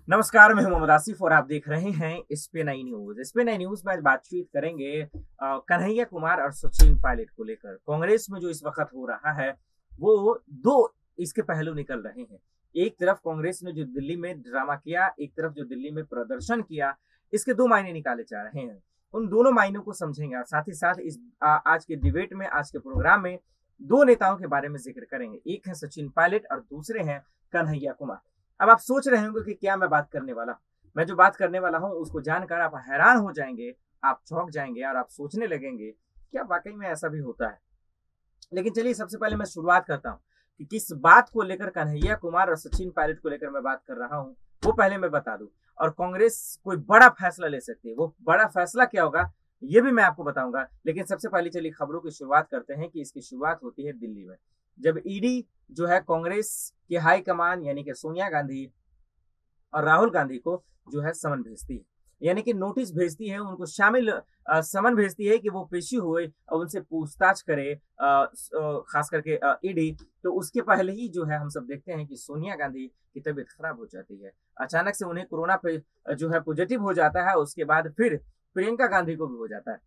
नमस्कार, मैं हूं मोहम्मद आसिफ और आप देख रहे हैं एसपी 9 न्यूज। एसपी 9 न्यूज में आज बातचीत करेंगे कन्हैया कुमार और सचिन पायलट को लेकर। कांग्रेस में जो इस वक्त हो रहा है वो दो इसके पहलू निकल रहे हैं। एक तरफ कांग्रेस ने जो दिल्ली में ड्रामा किया, एक तरफ जो दिल्ली में प्रदर्शन किया, इसके दो मायने निकाले जा रहे हैं। उन दोनों मायनों को समझेंगे और साथ ही साथ इस आज के डिबेट में, आज के प्रोग्राम में दो नेताओं के बारे में जिक्र करेंगे। एक है सचिन पायलट और दूसरे हैं कन्हैया कुमार। अब आप सोच रहे होंगे कि क्या मैं बात करने वाला हूं। मैं जो बात करने वाला हूं उसको जानकर आप हैरान हो जाएंगे, आप चौंक जाएंगे और आप सोचने लगेंगे क्या वाकई में ऐसा भी होता है। लेकिन चलिए सबसे पहले मैं शुरुआत करता हूं कि किस बात को लेकर, कन्हैया कुमार और सचिन पायलट को लेकर मैं बात कर रहा हूं, वो पहले मैं बता दूं। और कांग्रेस कोई बड़ा फैसला ले सकती है, वो बड़ा फैसला क्या होगा ये भी मैं आपको बताऊंगा। लेकिन सबसे पहले चलिए खबरों की शुरुआत करते हैं कि इसकी शुरुआत होती है दिल्ली में, जब ईडी जो है कांग्रेस के हाईकमान यानी कि सोनिया गांधी और राहुल गांधी को जो है समन भेजती है, यानी कि नोटिस भेजती है, उनको शामिल समन भेजती है कि वो पेशी हुए और उनसे पूछताछ करे, खास करके ईडी। तो उसके पहले ही जो है हम सब देखते हैं कि सोनिया गांधी की तबीयत खराब हो जाती है। अचानक से उन्हें कोरोना पे जो है पॉजिटिव हो जाता है। उसके बाद फिर प्रियंका गांधी को भी हो जाता है।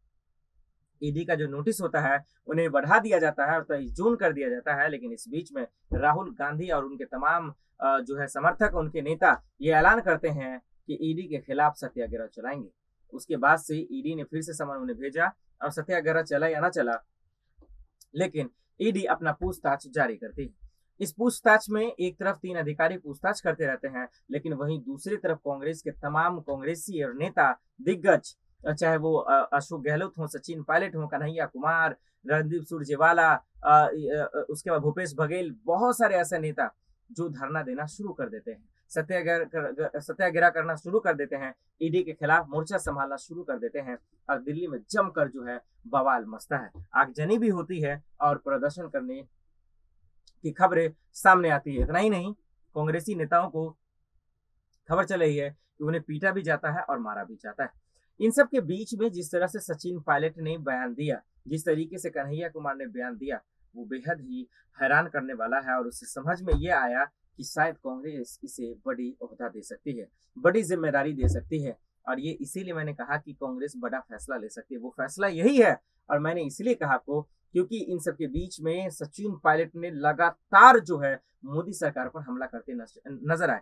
ईडी का जो नोटिस होता है उन्हें बढ़ा दिया जाता है और 23 जून कर दिया जाता है। लेकिन इस बीच में राहुल गांधी और उनके तमाम जो है समर्थक, उनके नेता ये ऐलान करते हैं कि ईडी के खिलाफ सत्याग्रह चलाएंगे। उसके बाद से ईडी ने फिर से समन उन्हें भेजा और सत्याग्रह चला या ना चला, लेकिन ईडी अपना पूछताछ जारी करती है। इस पूछताछ में एक तरफ 3 अधिकारी पूछताछ करते रहते हैं, लेकिन वहीं दूसरी तरफ कांग्रेस के तमाम कांग्रेसी और नेता दिग्गज, चाहे वो अशोक गहलोत हो, सचिन पायलट हो, कन्हैया कुमार, रणदीप सुरजेवाला, उसके बाद भूपेश बघेल, बहुत सारे ऐसे नेता जो धरना देना शुरू कर देते हैं, सत्याग्रह करना शुरू कर देते हैं, ईडी के खिलाफ मोर्चा संभालना शुरू कर देते हैं और दिल्ली में जमकर जो है बवाल मचता है, आगजनी भी होती है और प्रदर्शन करने की खबरें सामने आती है। इतना ही नहीं, कांग्रेसी नेताओं को खबर चल रही है कि उन्हें पीटा भी जाता है और मारा भी जाता है। इन सब के बीच में जिस तरह से सचिन पायलट ने बयान दिया, जिस तरीके से कन्हैया कुमार ने बयान दिया, वो बेहद ही हैरान करने वाला है। और उससे समझ में ये आया कि शायद कांग्रेस इसे बड़ी ओहदा दे सकती है, बड़ी जिम्मेदारी दे सकती है। और ये इसीलिए मैंने कहा कि कांग्रेस बड़ा फैसला ले सकती है। वो फैसला यही है, और मैंने इसलिए कहा आपको क्योंकि इन सब के बीच में सचिन पायलट ने लगातार जो है मोदी सरकार पर हमला करते नजर आए।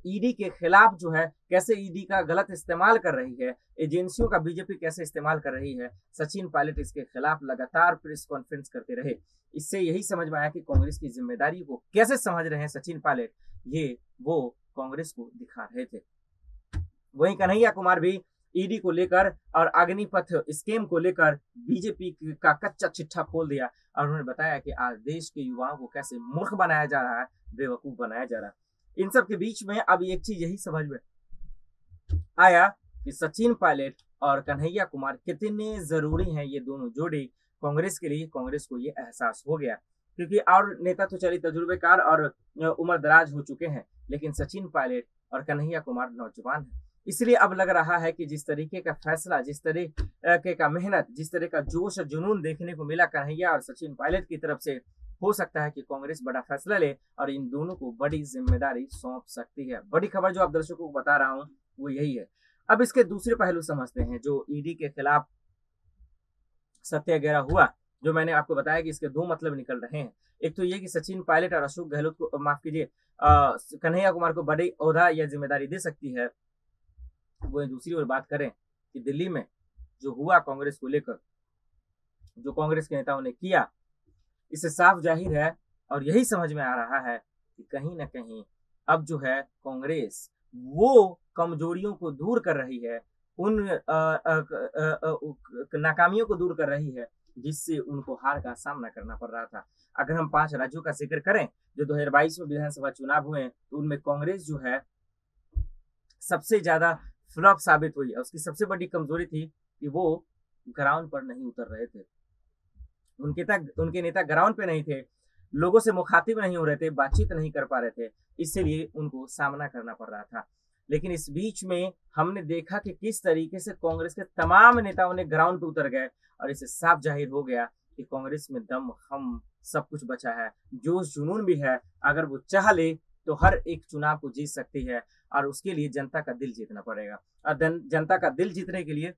ईडी के खिलाफ जो है कैसे ईडी का गलत इस्तेमाल कर रही है, एजेंसियों का बीजेपी कैसे इस्तेमाल कर रही है, सचिन पायलट इसके खिलाफ लगातार प्रेस कॉन्फ्रेंस करते रहे। इससे यही समझ में आया कि कांग्रेस की जिम्मेदारी को कैसे समझ रहे हैं सचिन पायलट, ये वो कांग्रेस को दिखा रहे थे। वहीं कन्हैया कुमार भी ईडी को लेकर और अग्निपथ स्कीम को लेकर बीजेपी का कच्चा चिट्ठा खोल दिया और उन्होंने बताया कि आज देश के युवाओं को कैसे मूर्ख बनाया जा रहा है, बेवकूफ बनाया जा रहा है। इन सब के बीच में अब एक चीज यही समझ में आया कि सचिन पायलट और कन्हैया कुमार कितने जरूरी हैं, ये दोनों जोड़ी कांग्रेस के लिए। कांग्रेस को ये एहसास हो गया, क्योंकि और नेता तो चलिए तजुर्बेकार और उम्र दराज हो चुके हैं, लेकिन सचिन पायलट और कन्हैया कुमार नौजवान हैं। इसलिए अब लग रहा है कि जिस तरीके का फैसला, जिस तरीके का मेहनत, जिस तरह का जोश और जुनून देखने को मिला कन्हैया और सचिन पायलट की तरफ से, हो सकता है कि कांग्रेस बड़ा फैसला ले और इन दोनों को बड़ी जिम्मेदारी सौंप सकती है। बड़ी खबर जो आप दर्शकों को बता रहा हूं वो यही है। अब इसके दूसरे पहलू समझते हैं। जो ईडी के खिलाफ सत्याग्रह हुआ, जो मैंने आपको बताया कि इसके दो मतलब निकल रहे हैं। एक तो ये कि सचिन पायलट और अशोक गहलोत को, माफ कीजिए, कन्हैया कुमार को बड़ी ओहदा या जिम्मेदारी दे सकती है। वो दूसरी ओर बात करें कि दिल्ली में जो हुआ कांग्रेस को लेकर, जो कांग्रेस के नेताओं ने किया, इससे साफ जाहिर है और यही समझ में आ रहा है कि कहीं ना कहीं अब जो है कांग्रेस वो कमजोरियों को दूर कर रही है, उन नाकामियों को दूर कर रही है जिससे उनको हार का सामना करना पड़ रहा था। अगर हम 5 राज्यों का जिक्र करें जो 2022 में विधानसभा चुनाव हुए, तो उनमें कांग्रेस जो है सबसे ज्यादा फ्लॉप साबित हुई है। उसकी सबसे बड़ी कमजोरी थी कि वो ग्राउंड पर नहीं उतर रहे थे। उनके नेता ग्राउंड पे नहीं थे, लोगों से मुखातिब नहीं हो रहे थे, बातचीत नहीं कर पा रहे थे, इसलिए उनको सामना करना पड़ रहा था। लेकिन इस बीच में हमने देखा कि किस तरीके से कांग्रेस के तमाम नेताओं ने ग्राउंड पे उतर गए और इससे साफ जाहिर हो गया कि कांग्रेस में दम, हम सब कुछ बचा है, जोश जुनून भी है। अगर वो चाह ले तो हर एक चुनाव को जीत सकती है, और उसके लिए जनता का दिल जीतना पड़ेगा। और जनता का दिल जीतने के लिए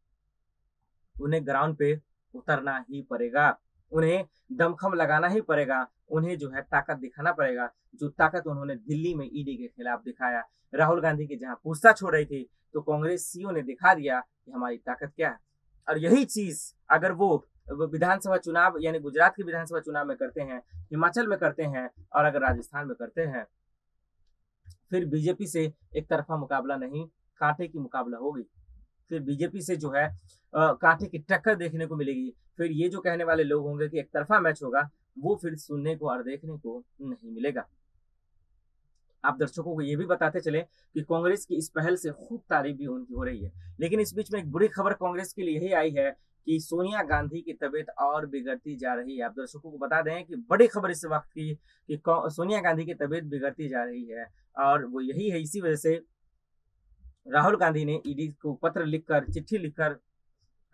उन्हें ग्राउंड पे उतरना ही पड़ेगा, उन्हें दमखम लगाना ही पड़ेगा, उन्हें जो है ताकत दिखाना पड़ेगा, जो ताकत उन्होंने दिल्ली में ईडी के खिलाफ दिखाया। राहुल गांधी की जहां पूछताछ हो रही थी, तो कांग्रेसियों ने दिखा दिया कि हमारी ताकत क्या है। और यही चीज अगर वो विधानसभा चुनाव यानी गुजरात के विधानसभा चुनाव में करते हैं, हिमाचल में करते हैं, और अगर राजस्थान में करते हैं, फिर बीजेपी से एक तरफा मुकाबला नहीं, कांटे की मुकाबला होगी। फिर बीजेपी से जो है कांटे की टक्कर देखने को मिलेगी। फिर ये जो कहने वाले लोग होंगे कि एक तरफा मैच होगा, वो फिर सुनने को और देखने को नहीं मिलेगा। आप दर्शकों को ये भी बताते चले कि कांग्रेस की इस पहल से खूब तारीफ भी उनकी हो रही है। लेकिन इस बीच में एक बुरी खबर कांग्रेस के लिए यही आई है कि सोनिया गांधी की तबीयत और बिगड़ती जा रही है। आप दर्शकों को बता दें कि बड़ी खबर इस वक्त की कि सोनिया गांधी की तबीयत बिगड़ती जा रही है, और वो यही है, इसी वजह से राहुल गांधी ने ईडी को पत्र लिखकर, चिट्ठी लिखकर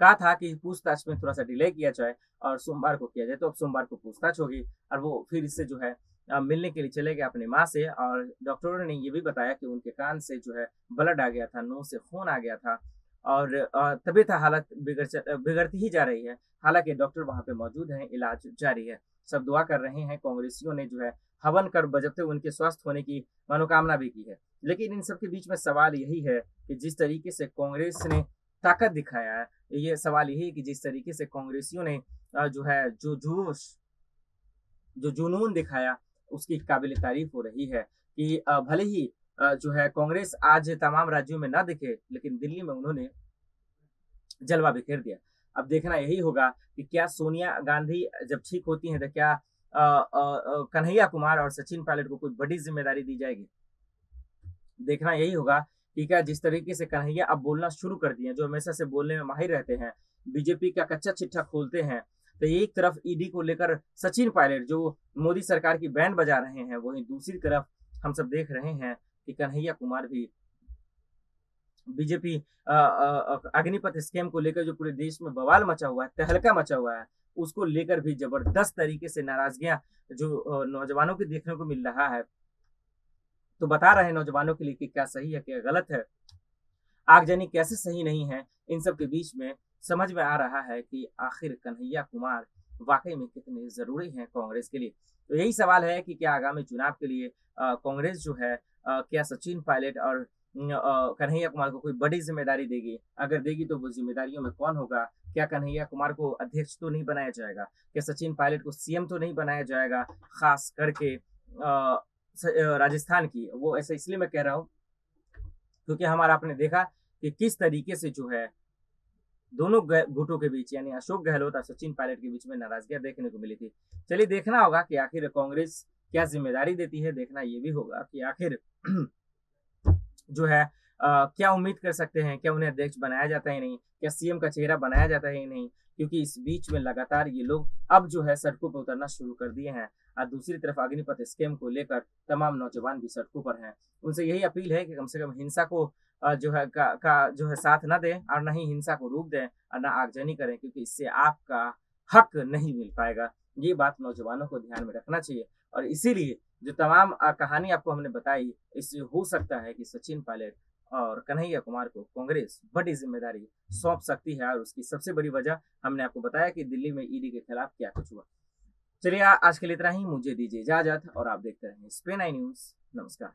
कहा था कि पूछताछ में थोड़ा सा डिले किया जाए और सोमवार को किया जाए। तो अब सोमवार को पूछताछ होगी, और वो फिर इससे जो है मिलने के लिए चले गए अपने माँ से। और डॉक्टरों ने ये भी बताया कि उनके कान से जो है ब्लड आ गया था, नोज से खून आ गया था, और तबीयत हालत बिगड़ती ही जा रही है। हालांकि डॉक्टर वहां पे मौजूद हैं, इलाज जारी है। सब दुआ कर रहे हैं। कांग्रेसियों ने जो है हवन कर बजते उनके स्वस्थ होने की मनोकामना भी की है। लेकिन इन सब के बीच में सवाल यही है कि जिस तरीके से कांग्रेस ने ताकत दिखाया है, ये सवाल यही है कि जिस तरीके से कांग्रेसियों ने जो है जो जोश, जो जुनून दिखाया, उसकी काबिल तारीफ हो रही है कि भले ही जो है कांग्रेस आज तमाम राज्यों में ना दिखे, लेकिन दिल्ली में उन्होंने जलवा बिखेर दिया। अब देखना यही होगा कि क्या सोनिया गांधी जब ठीक होती हैं, तो क्या कन्हैया कुमार और सचिन पायलट को कोई बड़ी जिम्मेदारी दी जाएगी। देखना यही होगा कि क्या जिस तरीके से कन्हैया अब बोलना शुरू कर दिए, जो हमेशा से बोलने में माहिर रहते हैं, बीजेपी का कच्चा चिट्ठा खोलते हैं, तो एक तरफ ईडी को लेकर सचिन पायलट जो मोदी सरकार की बैंड बजा रहे हैं, वहीं दूसरी तरफ हम सब देख रहे हैं कि कन्हैया कुमार भी बीजेपी अग्निपथ स्कैम को लेकर जो पूरे देश में बवाल मचा हुआ है, तहलका मचा हुआ है, उसको लेकर भी जबरदस्त तरीके से नाराजगियां जो नौजवानों के देखने को मिल रहा है। तो बता रहे हैं नौजवानों के लिए कि क्या सही है, क्या गलत है, आगजनी कैसे सही नहीं है। इन सब के बीच में समझ में आ रहा है कि आखिर कन्हैया कुमार वाकई में कितने जरूरी हैं कांग्रेस के लिए। तो यही सवाल है कि क्या आगामी चुनाव के लिए कांग्रेस जो है क्या सचिन पायलट और कन्हैया कुमार को कोई बड़ी जिम्मेदारी देगी। अगर देगी तो वो जिम्मेदारियों में कौन होगा। क्या कन्हैया कुमार को अध्यक्ष तो नहीं बनाया जाएगा, क्या सचिन पायलट को सीएम तो नहीं बनाया जाएगा, खास करके राजस्थान की। वो ऐसा इसलिए मैं कह रहा हूँ क्योंकि हमारा आपने देखा कि किस तरीके से जो है दोनों गुटों के बीच यानी अशोक गहलोत और सचिन पायलट के बीच में नाराजगियां देखने को मिली थी। चलिए देखना होगा कि आखिर कांग्रेस क्या जिम्मेदारी देती है। देखना ये भी होगा कि आखिर जो है क्या उम्मीद कर सकते हैं, क्या उन्हें अध्यक्ष बनाया जाता है नहीं, क्या सीएम का चेहरा बनाया जाता है नहीं। क्योंकि इस बीच में लगातार ये लोग अब जो है सड़कों पर उतरना शुरू कर दिए हैं, और दूसरी तरफ अग्निपथ स्कैम को लेकर तमाम नौजवान भी सड़कों पर हैं। उनसे यही अपील है कि कम से कम हिंसा को जो है का जो है साथ न दें, और न ही हिंसा को रोक दें, और न आगजनी करें, क्योंकि इससे आपका हक नहीं मिल पाएगा। ये बात नौजवानों को ध्यान में रखना चाहिए। और इसीलिए जो तमाम कहानी आपको हमने बताई, इससे हो सकता है कि सचिन पायलट और कन्हैया कुमार को कांग्रेस बड़ी जिम्मेदारी सौंप सकती है। और उसकी सबसे बड़ी वजह हमने आपको बताया कि दिल्ली में ईडी के खिलाफ क्या कुछ हुआ। चलिए आज के लिए इतना ही, मुझे दीजिए इजाजत, और आप देखते रहेंगे स्पेन आई न्यूज। नमस्कार।